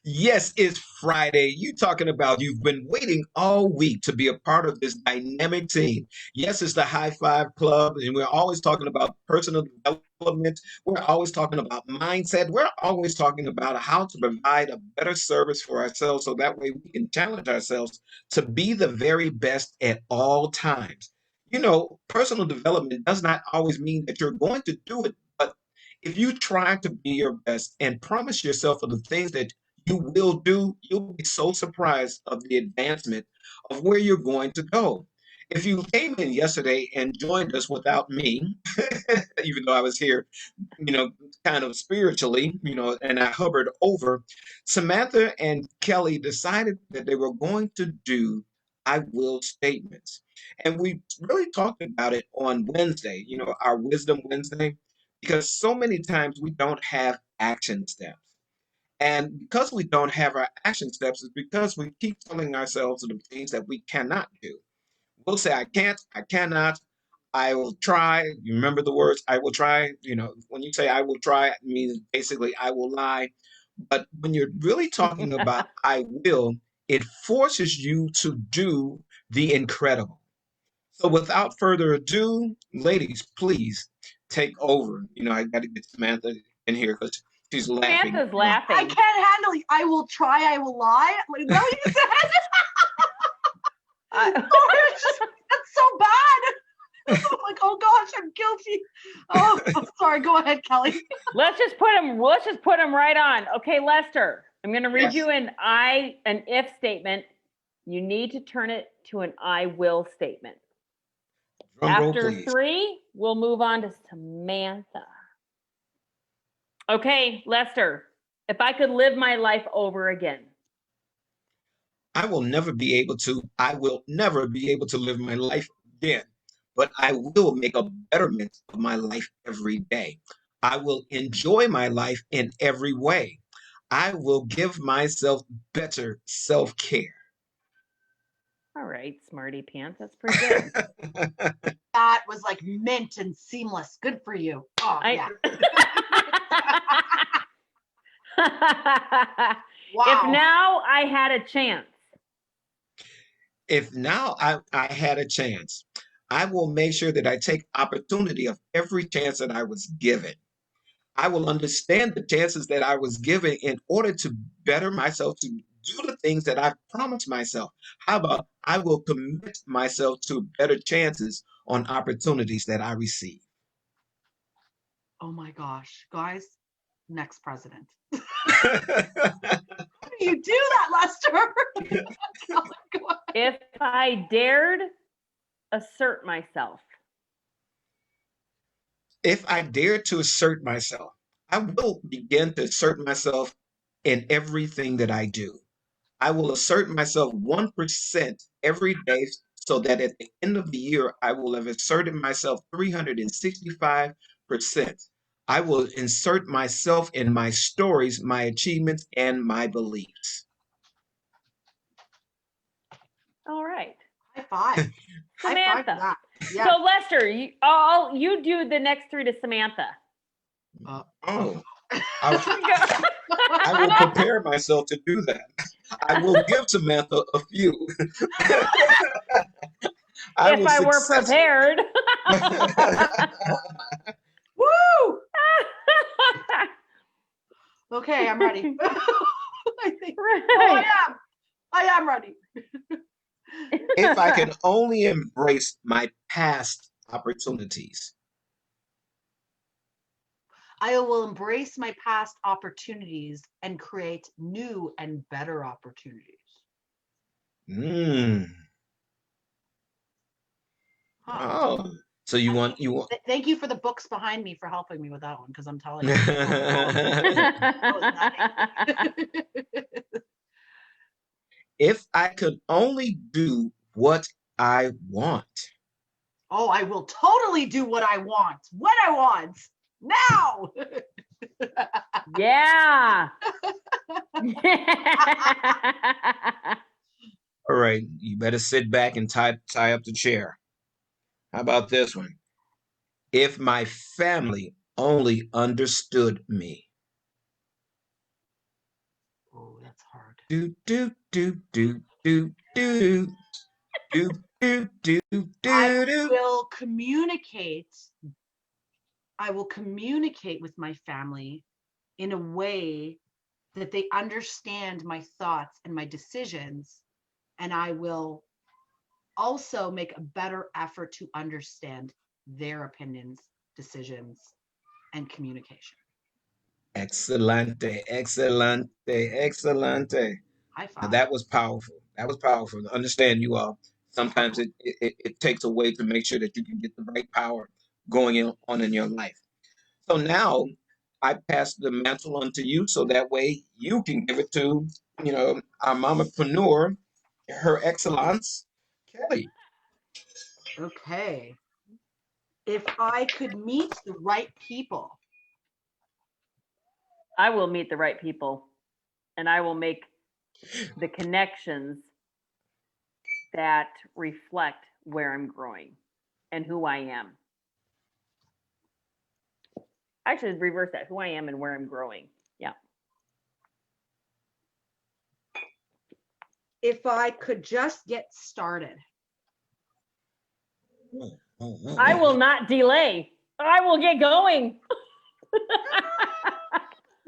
Yes, it's Friday. You talking about you've been waiting all week to be a part of this dynamic team. Yes, it's the Hi5 Club, and we're always talking about personal development. We're always talking about mindset. We're always talking about how to provide a better service for ourselves so that way we can challenge ourselves to be the very best at all times. Personal development does not always mean that you're going to do it, but if you try to be your best and promise yourself of the things that you will do, you'll be so surprised of the advancement of where you're going to go. If you came in yesterday and joined us without me, even though I was here, you know, kind of spiritually, and I hovered over, Samantha and Kelly decided that they were going to do I will statements. And we really talked about it on Wednesday, our Wisdom Wednesday, because so many times we don't have action steps. And because we don't have our action steps, it's because we keep telling ourselves the things that we cannot do. We'll say, I can't, I cannot, I will try. You remember the words, I will try? When you say I will try, it means basically I will lie. But when you're really talking about I will, it forces you to do the incredible. So without further ado, ladies, please take over. I got to get Samantha in here because she's laughing. Samantha's laughing. I can't handle it. I will try, I will lie. Like, no, you said that's so bad. I'm like, oh gosh, I'm guilty. Oh, sorry. Go ahead, Kelly. Let's just put him right on. Okay, Lester, I'm going to read Yes. you an if statement. You need to turn it to an I will statement. Drum roll, After please. 3, we'll move on to Samantha. Okay, Lester, if I could live my life over again. I will never be able to live my life again, but I will make a betterment of my life every day. I will enjoy my life in every way. I will give myself better self-care. All right, smarty pants. That's pretty good. That was like mint and seamless. Good for you. Oh, yeah. Wow. If now I had a chance. If now I had a chance, I will make sure that I take opportunity of every chance that I was given. I will understand the chances that I was given in order to better myself, to do the things that I promised myself. How about I will commit myself to better chances on opportunities that I receive? Oh my gosh, guys, next president. How do you do that, Lester? If I dared assert myself. If I dare to assert myself, I will begin to assert myself in everything that I do. I will assert myself 1% every day so that at the end of the year, I will have asserted myself 365%. I will insert myself in my stories, my achievements, and my beliefs. All right. High five. Samantha. High five for that. Yeah. So Lester, you do the next 3 to Samantha. I will prepare myself to do that. I will give Samantha a few. If I were prepared. Woo! Okay, I'm ready. I think. Right. Oh, I am ready. If I can only embrace my past opportunities. I will embrace my past opportunities and create new and better opportunities. Huh. Oh, so you want. Thank you for the books behind me for helping me with that one, because I'm telling you. If I could only do what I want. Oh, I will totally do what I want. When I want. Now. Yeah. All right, you better sit back and tie up the chair. How about this one? If my family only understood me. Oh, that's hard. Do do do do do do do do do do I do. will communicate. I will communicate with my family in a way that they understand my thoughts and my decisions, and I will also make a better effort to understand their opinions, decisions, and communication. Excelente, excelente, excelente. High Now five. that was powerful. That was powerful. Understand you all. Sometimes it takes a way to make sure that you can get the right power on in your life. So now I pass the mantle on to you so that way you can give it to, our mamapreneur, Her Excellence, Kelly. Okay. If I could meet the right people, I will meet the right people and I will make the connections that reflect where I'm growing and who I am. Actually, reverse that, who I am and where I'm growing. Yeah. if I could just get started, I will not delay. I will get going.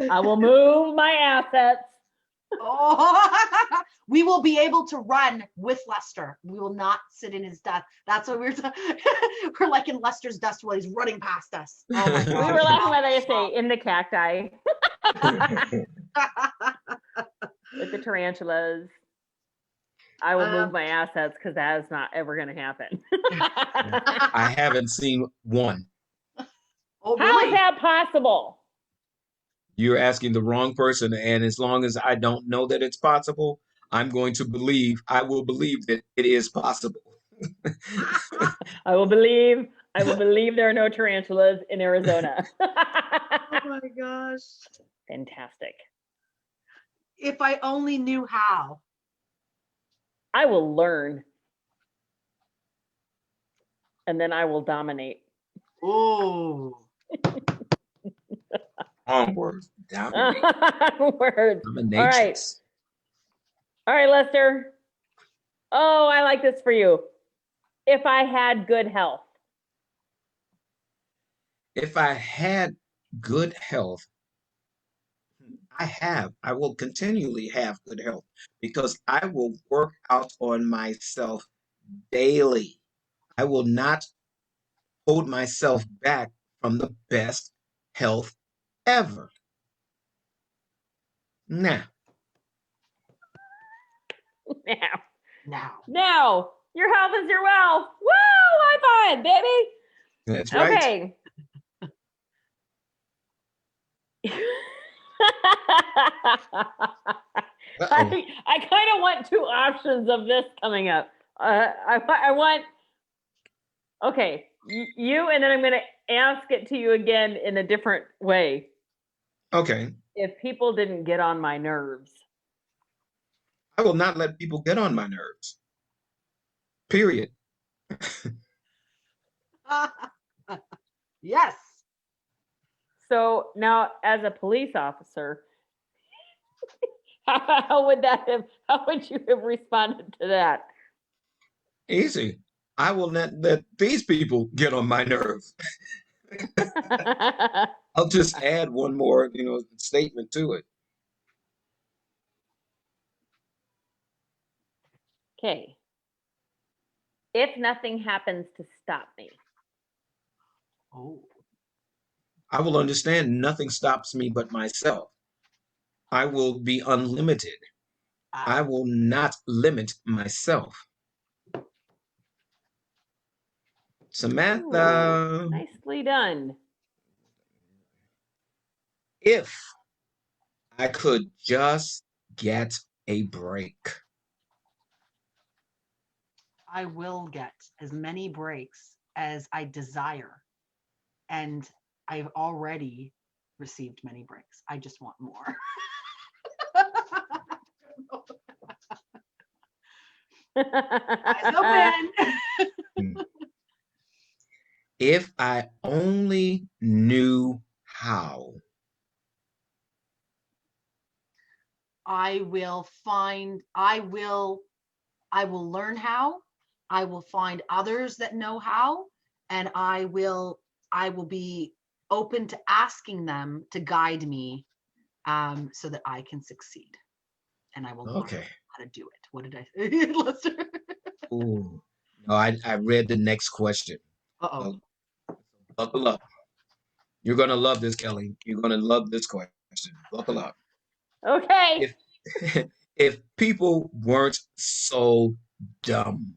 I will move my assets. oh, we will be able to run with Lester. We will not sit in his dust. That's what we're like in Lester's dust while he's running past us. Oh my We God. were laughing by they say in the cacti with the tarantulas. I will move my assets because that is not ever going to happen. I haven't seen one. Oh, How is really? that possible? You're asking the wrong person, and as long as I don't know that it's possible, I will believe that it is possible. I will believe there are no tarantulas in Arizona. Oh my gosh. Fantastic. If I only knew how. I will learn. And then I will dominate. Oh. Onward. Dominate. Words. Dominatrix. All right, Lester. Oh, I like this for you. If I had good health. If I had good health, I will continually have good health because I will work out on myself daily. I will not hold myself back from the best health ever. Now, Now. Your health is your wealth. Woo! High five, baby. that's right. Okay. I kind of want two options of this coming up. I want, okay, you, and then I'm going to ask it to you again in a different way. Okay. If people didn't get on my nerves. I will not let people get on my nerves. Period. Yes. So now, as a police officer, how would you have responded to that? Easy. I will not let these people get on my nerves. I'll just add one more, statement to it. Okay. If nothing happens to stop me. Oh. I will understand nothing stops me but myself. I will be unlimited. I will not limit myself. Samantha. Ooh, nicely done. If I could just get a break. I will get as many breaks as I desire. And I've already received many breaks. I just want more. Eyes open. If I only knew how. I will learn how, I will find others that know how, and I will be open to asking them to guide me, so that I can succeed, and I will learn Okay. how to do it. What did I say? Lester? Ooh. No, I read the next question. Uh-oh. So buckle up. You're gonna love this, Kelly. You're gonna love this question. Buckle up. Okay. If if people weren't so dumb.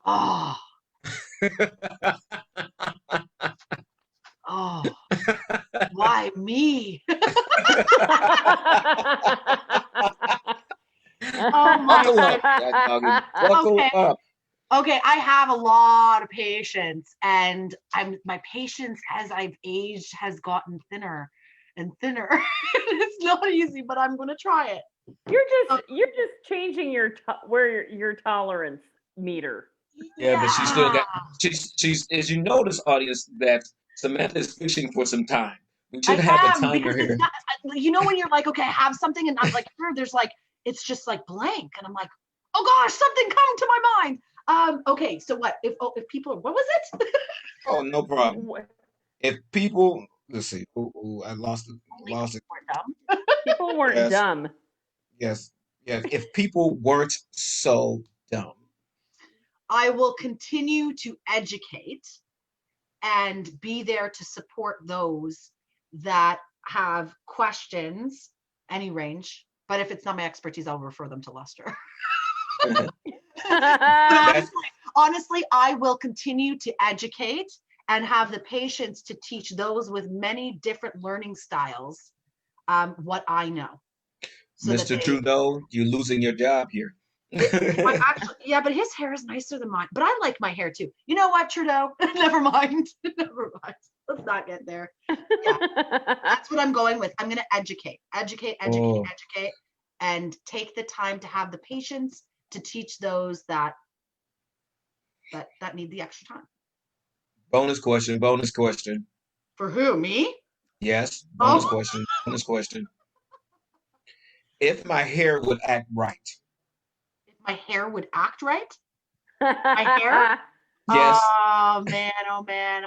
Oh, oh, why me? Oh my Buckle up, God. God doggy. Buckle Okay. up. Okay, I have a lot of patience, and my patience as I've aged has gotten thinner and thinner. It's not easy, but I'm going to try it. You're just changing your tolerance meter. Yeah, but she still Yeah. got she's as you notice, audience, that Samantha is fishing for some time. We should I have a am, timer because it's here. not, you know, when you're like, okay, I have something, and I'm like, here, there's like, it's just like blank, and I'm like, oh gosh, something come to my mind. Okay, so what if people, what was it? Oh, no problem. What- If people, let's see. Ooh, I lost it. Only Lost it. people are dumb. People weren't Yes, dumb. yes, yes. If people weren't so dumb. I will continue to educate and be there to support those that have questions, any range. But if it's not my expertise, I'll refer them to Lester. But That's honestly, I will continue to educate and have the patience to teach those with many different learning styles, what I know. So that Mr. Trudeau, you're losing your job here. actually, yeah, but his hair is nicer than mine. But I like my hair too. You know what, Trudeau? Never mind. Never mind. Let's not get there. Yeah, that's what I'm going with. I'm going to educate, Oh, and take the time to have the patience to teach those that need the extra time. bonus question, bonus question. For who? Me? Yes, bonus Oh, question, bonus question. If my hair would act right. if my hair would act right. My hair? Yes. Oh man,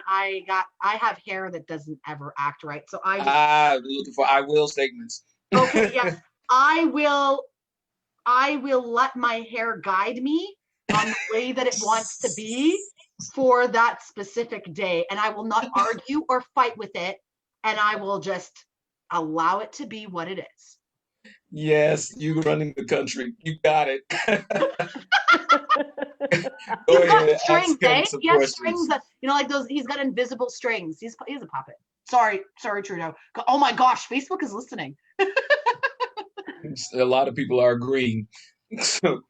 I have hair that doesn't ever act right. So I just, Looking for I will statements. okay, yes. I will let my hair guide me on the way that it wants to be for that specific day. And I will not argue or fight with it. And I will just allow it to be what it is. Yes, you running the country. You got it. Go He's got ahead, strings, ask Kelly eh? some He has strings questions. that, like those, he's got invisible strings. He's a puppet. Sorry, Trudeau. Oh my gosh, Facebook is listening. A lot of people are agreeing. So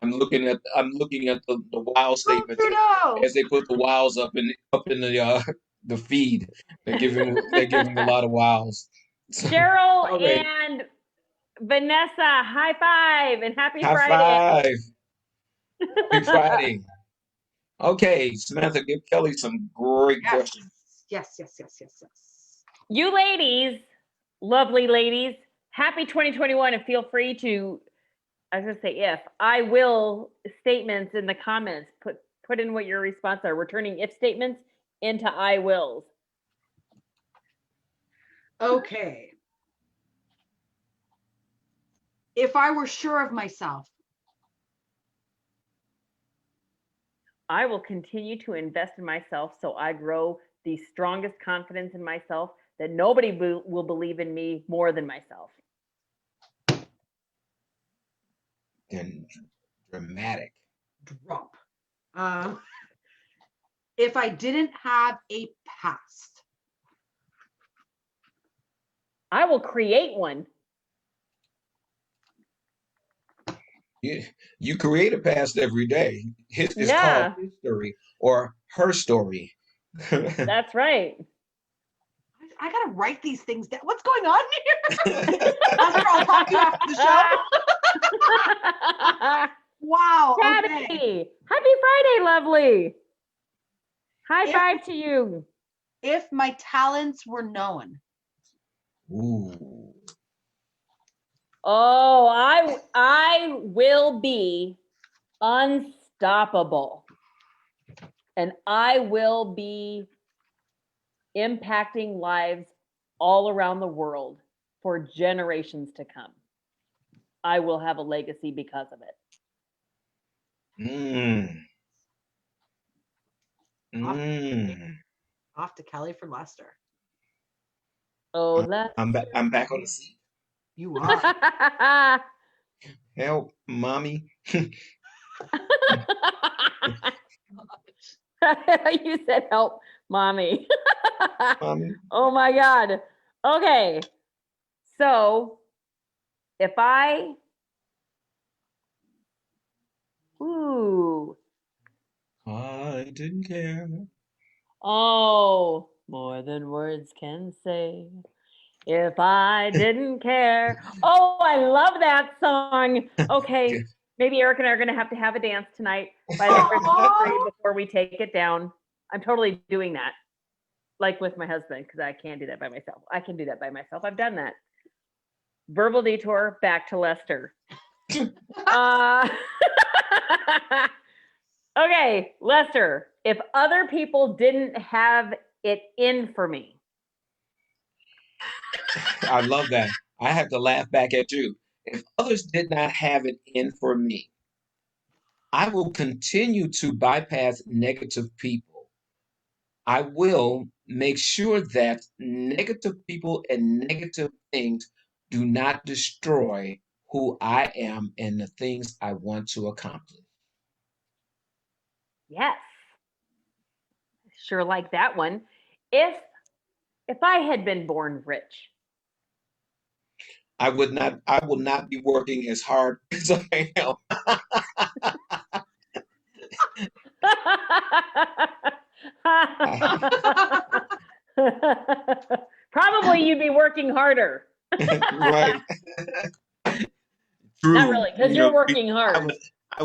I'm looking at the wow Oh, statements Trudeau. as they put the wows up in the feed. They're giving a lot of wows. So, Cheryl all right, and Vanessa, high five and happy high Friday. five. Happy Friday. Okay, Samantha, give Kelly some great Yes. questions. Yes. You ladies, lovely ladies, happy 2021, and feel free to, I was going to say if, I will statements in the comments. Put in what your response are. We're turning if statements into I wills. Okay. If I were sure of myself, I will continue to invest in myself so I grow the strongest confidence in myself that nobody will believe in me more than myself. And dramatic. drop. If I didn't have a past, I will create one. You create a past every day. It's called Yeah, history or her story. that's right. I gotta write these things down. What's going on here? Lester, I'll talk to you after the show. Wow. Okay. Gabby, happy Friday, lovely. High If five to you. if my talents were known, Ooh. Oh, I will be unstoppable. And I will be impacting lives all around the world for generations to come. I will have a legacy because of it. Off to Kelly for Lester. Oh, Lester. I'm back on the seat. You are. Help, mommy. You said help, mommy. Mommy. Oh my God. Okay. So if I didn't care. Oh, more than words can say. If I didn't care. Oh, I love that song. Okay. Maybe Eric and I are going to have a dance tonight by the Christmas tree before we take it down. I'm totally doing that. Like with my husband, because I can't do that by myself. I can do that by myself. I've done that. Verbal detour, back to Lester. Okay, Lester, if other people didn't have it in for me. I love that. I have to laugh back at you. If others did not have it in for me, I will continue to bypass negative people. I will make sure that negative people and negative things do not destroy who I am and the things I want to accomplish. Yes. Sure like that one. If I had been born rich. I will not be working as hard as I am. Probably you'd be working harder. Right. True. Not really, because you're working hard. I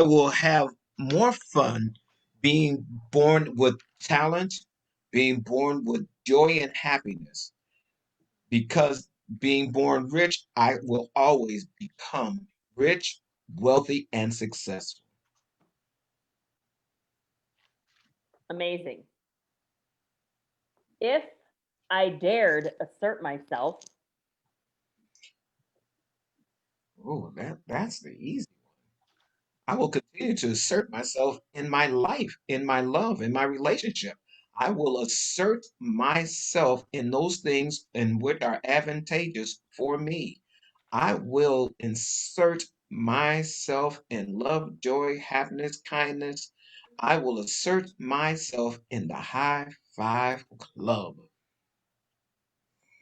will have more fun being born with talent, being born with joy and happiness. Because being born rich, I will always become rich, wealthy, and successful. Amazing. If I dared assert myself. Oh, that's the easy one. I will continue to assert myself in my life, in my love, in my relationship. I will assert myself in those things in which are advantageous for me. I will insert myself in love, joy, happiness, kindness. I will assert myself in the Hi5 Club.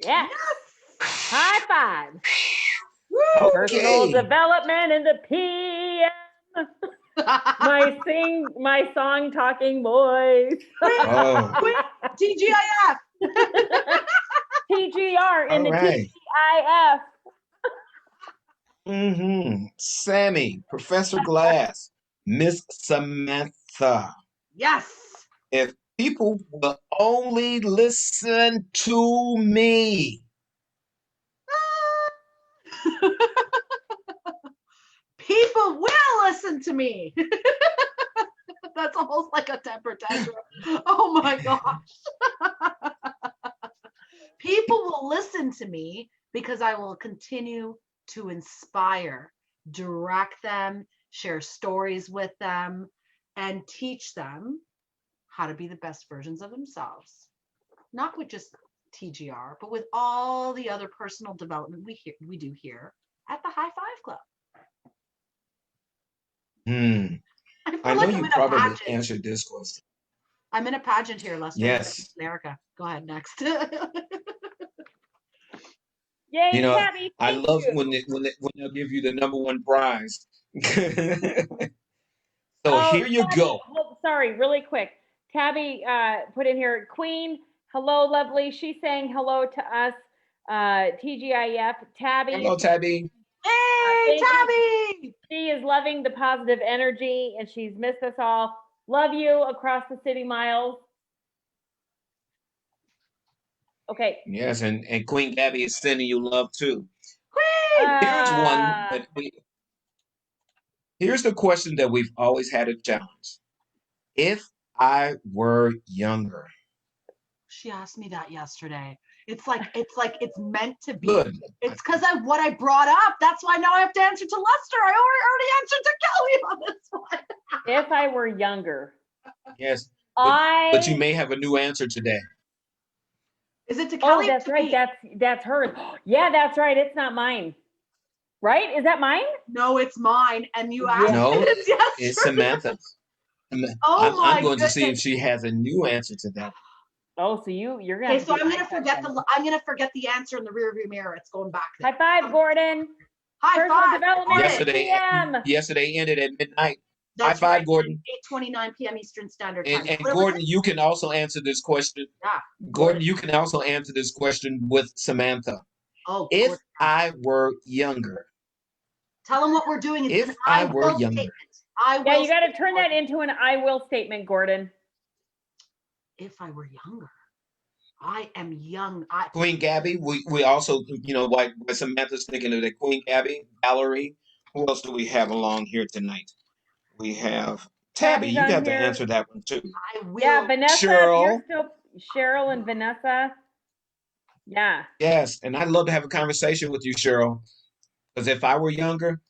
Yes. High five. Okay. Personal development in the PM. My song talking voice. Oh. TGIF. TGR in All the right. TGIF. Sammy, Professor Glass, Miss Samantha. Yes. If people will only listen to me. People will listen to me. That's almost like a temper tantrum. Oh my gosh. People will listen to me because I will continue to inspire, direct them, share stories with them, and teach them how to be the best versions of themselves. Not with just TGR, but with all the other personal development we do here at the Hi5 Club. I know you probably answered this question. I'm in a pageant here, Lester. Yes. America. Go ahead, next. Yay, You know, Tabby, I thank love you. when they'll give you the #1 prize. So here you Tabby, go. oh, sorry, really quick. Tabby put in here, Queen, hello, lovely. She's saying hello to us. TGIF, Tabby. Hello, Tabby. Hey, Tabby! She is loving the positive energy and she's missed us all. Love you across the city miles. Okay. Yes, and Queen Gabby is sending you love too. Here's one that here's the question that we've always had a challenge. If I were younger. She asked me that yesterday. It's like it's meant to be. Good. It's because of what I brought up. That's why now I have to answer to Lester. I already answered to Kelly on this one. If I were younger. Yes. But you may have a new answer today. Is it to Kelly? Oh, that's right. That's hers. Yeah, that's right. It's not mine. Right? Is that mine? No, it's mine. And you asked No, it yesterday. it's Samantha's. I'm going to see if she has a new answer to that. Oh, so you're gonna. Okay, so I'm gonna forget the answer in the rearview mirror. It's going back there. High five, Gordon. High five. Development. Yesterday ended at midnight. That's High five, Gordon. 8:29 p.m. Eastern Standard Time. And Gordon, you can also answer this question. Yeah. Gordon, you can also answer this question with Samantha. Oh, if I were younger. Tell them what we're doing. If I were younger. Yeah, you got to turn that into an I will statement, Gordon. If I were younger, I am young. Queen Gabby, we also, like Samantha's thinking of that. Queen Gabby, Valerie. Who else do we have along here tonight? We have Tabby. You got to answer that one too. I will. Yeah, Vanessa. Cheryl. Cheryl and Vanessa. Yeah. Yes, and I'd love to have a conversation with you, Cheryl. Because if I were younger,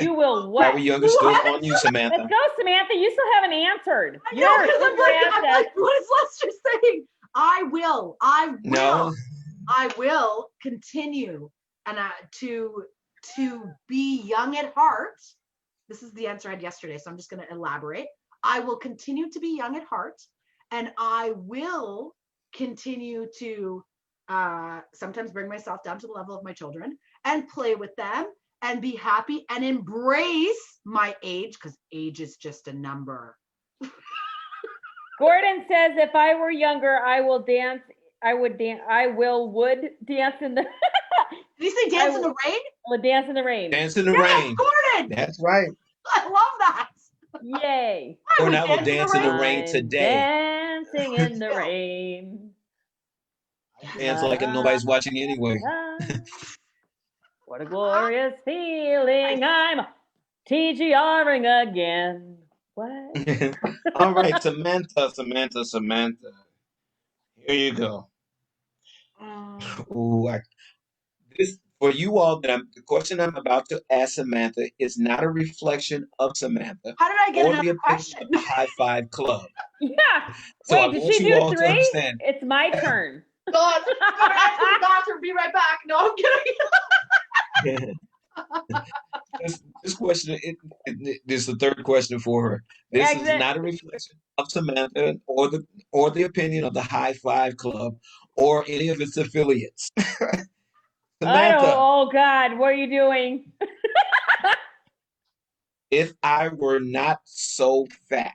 You will what? If I were younger, still on you, Samantha. Let's go, Samantha. You still haven't answered. I know, because I'm like, what is Lester saying? I will continue and to be young at heart. This is the answer I had yesterday, so I'm just going to elaborate. I will continue to be young at heart, and I will continue to sometimes bring myself down to the level of my children and play with them and be happy and embrace my age, because age is just a number. Gordon says, if I were younger, I will dance. Would dance in the. Did you say dance in the rain? Would dance in the rain. Dance in the rain. Gordon. That's right. I love that. Yay. Or I will dance in the rain today. Dancing in the rain. Dance like nobody's watching anyway. What a glorious feeling. I'm TGRing again. What? All right, Samantha. Here you go. This for you all. The question I'm about to ask Samantha is not a reflection of Samantha. How did I get another question? Of the Hi5 CLUB. Yeah. So wait, did she do 3? It's my turn. God, I'm going to the bathroom. Be right back. No, I'm kidding. This question this is the third question for her. This is not a reflection of Samantha or the opinion of the Hi5 CLUB or any of its affiliates. Samantha, oh God, what are you doing? If I were not so fat.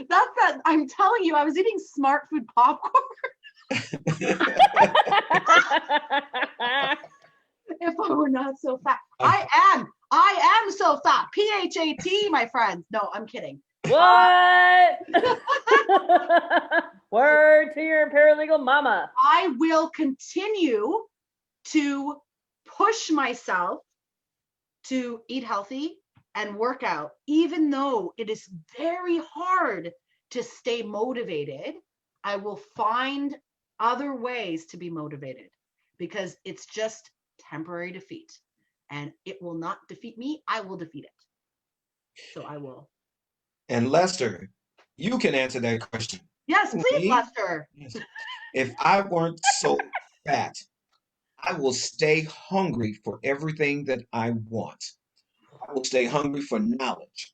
That's that. I'm telling you, I was eating smart food popcorn. If I were not so fat. I am so fat. PHAT, my friends. No, I'm kidding. What? Word to your paralegal mama. I will continue to push myself to eat healthy and work out, even though it is very hard to stay motivated. I will find other ways to be motivated because it's just temporary defeat and it will not defeat me. I will defeat it. So I will. And Lester, you can answer that question. Yes, please, Lester. Yes. If I weren't so fat, I will stay hungry for everything that I want. I will stay hungry for knowledge.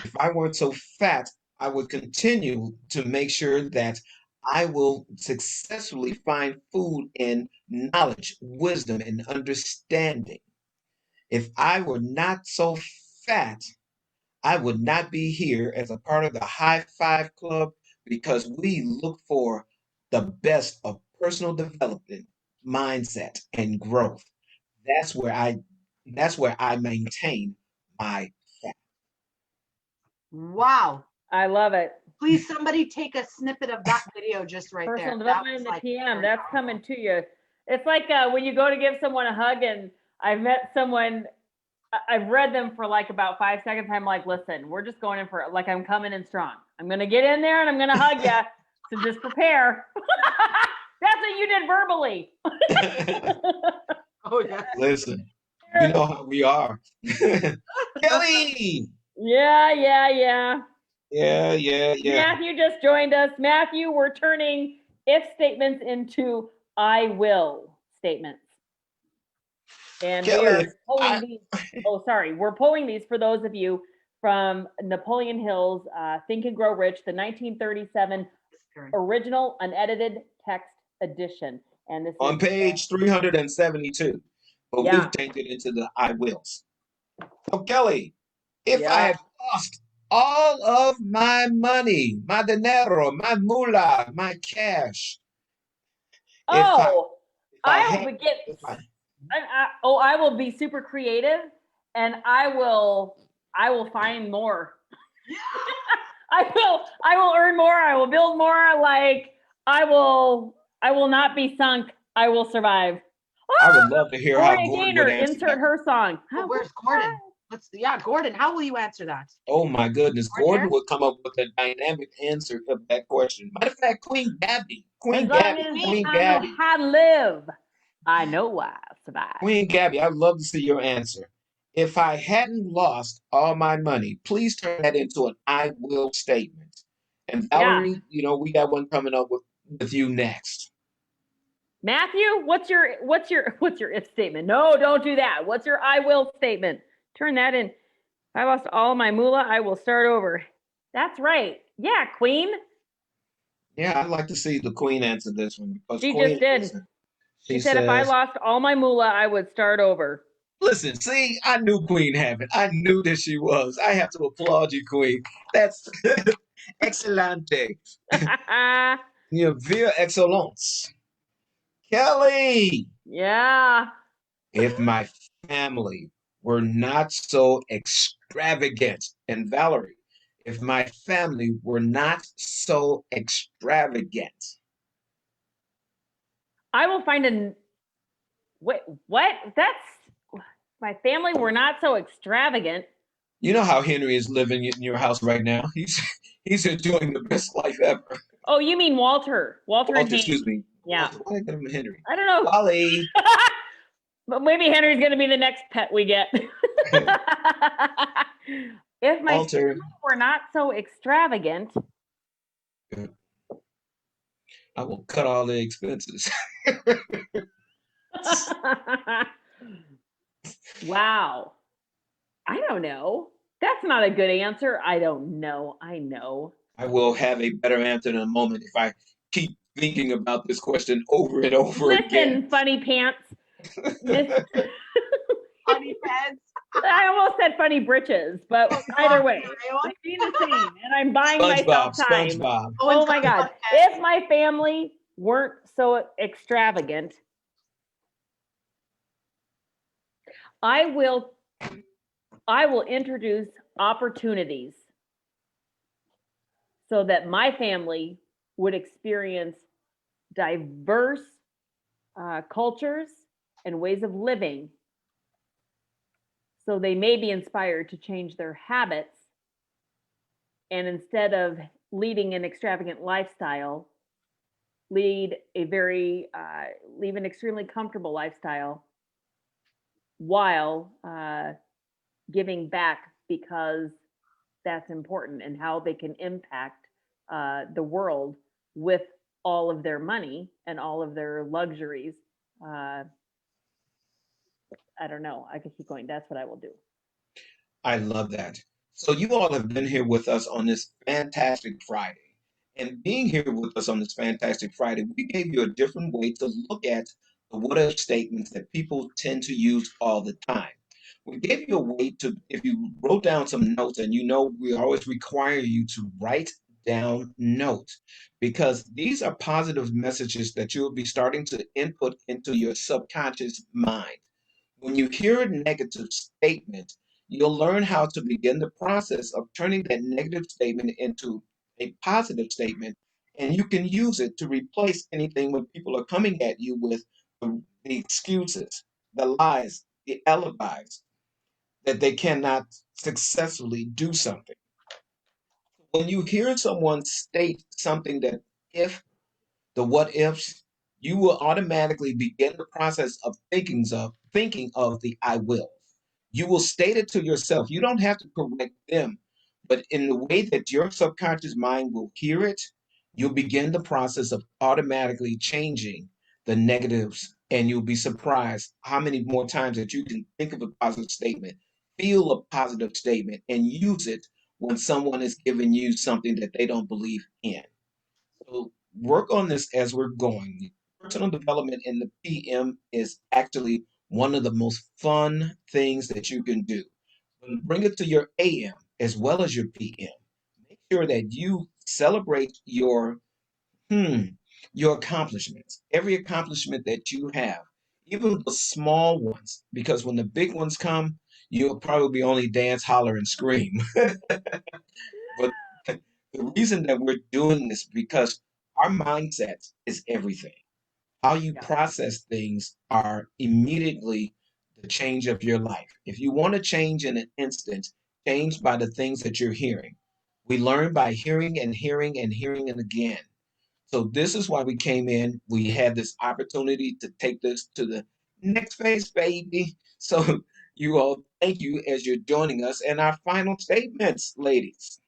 If I weren't so fat, I would continue to make sure that I will successfully find food in knowledge, wisdom, and understanding. If I were not so fat, I would not be here as a part of the Hi5 CLUB because we look for the best of personal development, mindset, and growth. That's where I maintain my fat. Wow. I love it. Please, somebody take a snippet of that video just right Personal there. That development in was the like PM. very That's powerful. coming to you. It's like when you go to give someone a hug, and I've met someone, I've read them for like about 5 seconds. I'm like, listen, we're just going in for like, I'm coming in strong. I'm going to get in there and I'm going to hug you. So just prepare. That's what you did verbally. Oh yeah. Listen, you know how we are. Kelly. Yeah. Yeah. Matthew just joined us. Matthew, we're turning if statements into I will statements. And we Kelly, are pulling these. Oh, sorry. We're pulling these for those of you from Napoleon Hill's Think and Grow Rich, the 1937 original unedited text edition. And this on is page 372. But we've changed it into the I wills. So Kelly, if I had lost all of my money, my dinero, my moolah, my cash. I will be super creative, and I will find more. I will earn more. I will build more. Like I will not be sunk. I will survive. I would love to hear how Gordon would answer insert that. her song. Oh, where's Gordon? Gordon, how will you answer that? Oh my goodness, Gordon would come up with a dynamic answer of that question. Matter of fact, Queen Gabby. I know how to live, I know I'll survive. Queen Gabby, I'd love to see your answer. If I hadn't lost all my money, please turn that into an I will statement. And Valerie, we got one coming up with you next. Matthew, what's your if statement? No, don't do that. What's your I will statement? Turn that in. If I lost all my moolah, I will start over. That's right. Yeah, Queen. Yeah, I'd like to see the Queen answer this one. She just did. She said, if I lost all my moolah, I would start over. Listen, see, I knew Queen had it. I knew that she was. I have to applaud you, Queen. That's excelente. Via excellence. Kelly. Yeah. If my family were not so extravagant, and Valerie, if my family were not so extravagant, I will find wait, what? That's my family were not so extravagant. You know how Henry is living in your house right now. He's enjoying the best life ever. Oh, you mean Walter? Walter and excuse me. Yeah. Why did I get him Henry? I don't know. Wally. But maybe Henry's going to be the next pet we get. If my family were not so extravagant, I will cut all the expenses. Wow. I don't know. That's not a good answer. I don't know. I know. I will have a better answer in a moment if I keep thinking about this question over and over again. Listen, funny pants. Funny pants. I almost said funny britches, but either way, it's the same. And I'm buying myself time. SpongeBob. Oh my God. If my family weren't so extravagant, I will introduce opportunities so that my family would experience diverse cultures and ways of living, so they may be inspired to change their habits, and instead of leading an extravagant lifestyle, lead an extremely comfortable lifestyle while giving back, because that's important, and how they can impact the world with all of their money and all of their luxuries. I don't know. I could keep going. That's what I will do. I love that. So you all have been here with us on this fantastic Friday. And being here with us on this fantastic Friday, we gave you a different way to look at the what-if statements that people tend to use all the time. We gave you a way to, if you wrote down some notes, and we always require you to write down notes, because these are positive messages that you'll be starting to input into your subconscious mind. When you hear a negative statement, you'll learn how to begin the process of turning that negative statement into a positive statement, and you can use it to replace anything when people are coming at you with the excuses, the lies, the alibis that they cannot successfully do something. When you hear someone state something that if the what ifs, you will automatically begin the process of thinking of the I will. You will state it to yourself. You don't have to correct them, but in the way that your subconscious mind will hear it, you'll begin the process of automatically changing the negatives, and you'll be surprised how many more times that you can think of a positive statement, feel a positive statement, and use it when someone is giving you something that they don't believe in. So work on this as we're going. Personal development in the PM is actually one of the most fun things that you can do. Bring it to your AM as well as your PM. Make sure that you celebrate hmm, your accomplishments, every accomplishment that you have, even the small ones, because when the big ones come, you'll probably only dance, holler, and scream. But the reason that we're doing this because our mindset is everything. How you Yeah. process things are immediately the change of your life. If you want to change in an instant, change by the things that you're hearing. We learn by hearing and hearing and hearing and again. So this is why we came in. We had this opportunity to take this to the next phase, baby. So you all, thank you as you're joining us. And our final statements, ladies.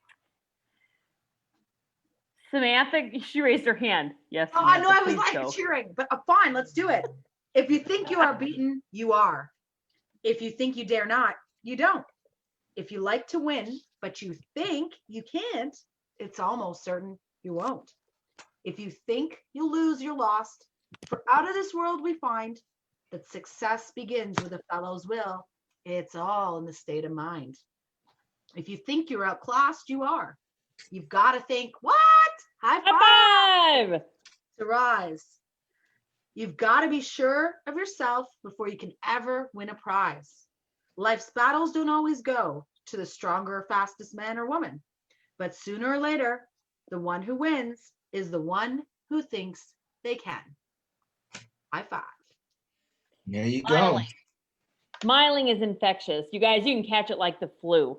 Samantha, she raised her hand. Yes, Oh, I know Samantha, I was please like go. cheering, but fine, let's do it. If you think you are beaten, you are. If you think you dare not, you don't. If you like to win, but you think you can't, it's almost certain you won't. If you think you'll lose, you're lost. For out of this world we find that success begins with a fellow's will. It's all in the state of mind. If you think you're outclassed, you are. You've got to think, what? High five! High five! To rise. You've got to be sure of yourself before you can ever win a prize. Life's battles don't always go to the stronger or fastest man or woman, but sooner or later, the one who wins is the one who thinks they can. High five. There you go. Smiling. Smiling is infectious. You guys, you can catch it like the flu.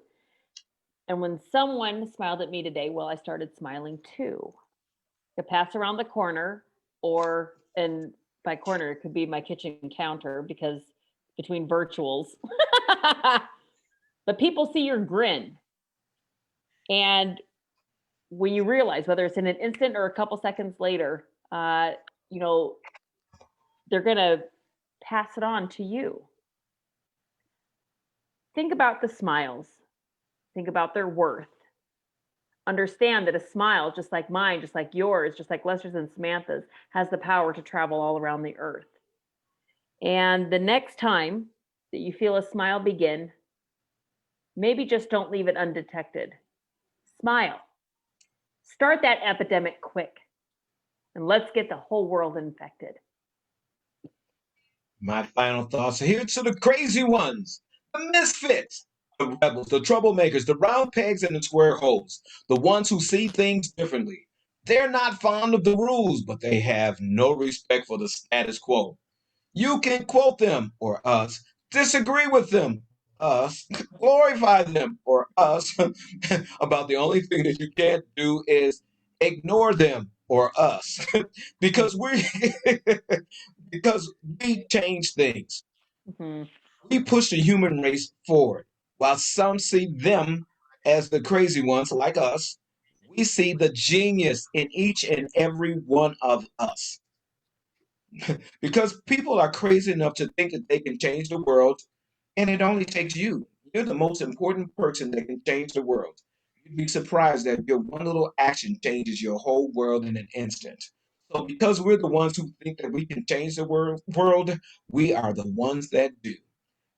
And when someone smiled at me today, well, I started smiling too. To pass around the corner, or, and by corner, it could be my kitchen counter because between virtuals. But people see your grin. And when you realize, whether it's in an instant or a couple seconds later, you know, they're going to pass it on to you. Think about the smiles. Think about their worth. Understand that a smile, just like mine, just like yours, just like Lester's and Samantha's, has the power to travel all around the earth. And the next time that you feel a smile begin, maybe just don't leave it undetected. Smile. Start that epidemic quick. And let's get the whole world infected. My final thoughts are here to the crazy ones, the misfits, the rebels, the troublemakers, the round pegs and the square holes, the ones who see things differently. They're not fond of the rules, but they have no respect for the status quo. You can quote them or us, disagree with them, us, glorify them or us, about the only thing that you can't do is ignore them or us, because we because we change things. Mm-hmm. We push the human race forward. While some see them as the crazy ones like us, we see the genius in each and every one of us. Because people are crazy enough to think that they can change the world, and it only takes you. You're the most important person that can change the world. You'd be surprised that your one little action changes your whole world in an instant. So, because we're the ones who think that we can change the world, we are the ones that do.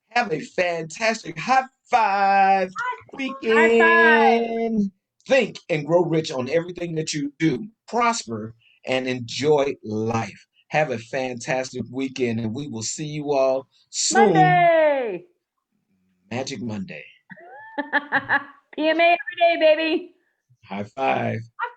Have a fantastic high five High five! weekend. Think and grow rich on everything that you do. Prosper and enjoy life. Have a fantastic weekend, and we will see you all soon. Monday! Magic Monday. PMA every day, baby. High five. High